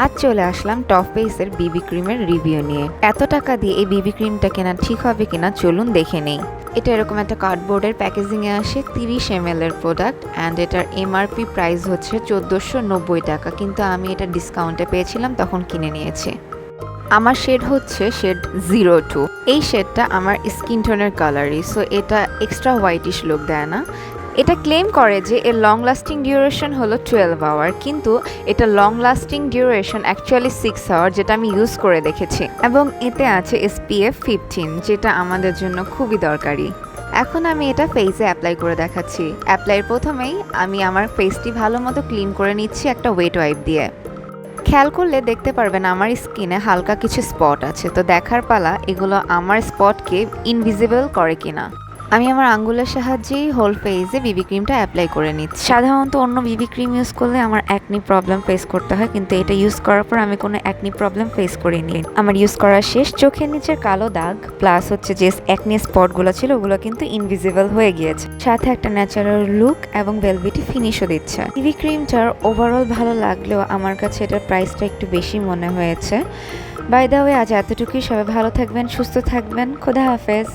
আজ চলে আসলাম টপফেসের বিবি ক্রিমের রিভিউ নিয়ে। এত টাকা দিয়ে এই বিবি ক্রিমটা কেনা ঠিক হবে কিনা চলুন দেখে নেই। এটা এরকম একটা কার্ডবোর্ডের প্যাকেজিংয়ে আসে, 30 ml এর প্রোডাক্ট অ্যান্ড এটার এমআরপি প্রাইস হচ্ছে 1490 টাকা, কিন্তু আমি এটা ডিসকাউন্টে পেয়েছিলাম তখন কিনে নিয়েছি। আমার শেড হচ্ছে শেড 02। এই শেডটা আমার স্কিন টোনের কালারই, সো এটা এক্সট্রা হোয়াইটিশ লুক দেয় না। এটা ক্লেম করে যে এর লং লাস্টিং ডিউরেশন হলো 12 আওয়ার, কিন্তু এটা long lasting duration actually 6 hour, যেটা আমি ইউজ করে দেখেছি। এবং এতে আছে SPF 15, যেটা আমাদের জন্য খুবই দরকারি। এখন আমি এটা ফেসে অ্যাপ্লাই করে দেখাচ্ছি। অ্যাপ্লাইয়ের প্রথমেই আমি আমার ফেসটি ভালো মতো ক্লিন করে নিচ্ছি একটা ওয়েট ওয়াইপ দিয়ে। খেয়াল করলে দেখতে পারবেন আমার স্কিনে হালকা কিছু স্পট আছে, তো দেখার পালা এগুলো আমার স্পটকে ইনভিজিবল করে কিনা। আমি আমার আঙ্গুলের সাহায্যেই হোল ফেসে বিবি ক্রিমটা অ্যাপ্লাই করে নিচ্ছি। সাধারণত অন্য বিবি ক্রিম ইউজ করলে আমার অ্যাকনি প্রবলেম ফেস করতে হয়, কিন্তু এটা ইউজ করার পর আমি কোনো অ্যাকনি প্রবলেম ফেস করিনি। আমার ইউজ করা শেষ। চোখের নিচের কালো দাগ প্লাস হচ্ছে যে অ্যাকনি স্পটগুলো ছিল ওগুলো কিন্তু ইনভিজিবল হয়ে গিয়েছে, সাথে একটা ন্যাচারাল লুক এবং ভেলভেটি ফিনিশও দিচ্ছে। বিবি ক্রিমটার ওভারঅল ভালো লাগলেও আমার কাছে এটার প্রাইসটা একটু বেশি মনে হয়েছে। বাই দ্য ওয়ে, আজ এতটুকুই। সবাই ভালো থাকবেন, সুস্থ থাকবেন। খোদা হাফেজ।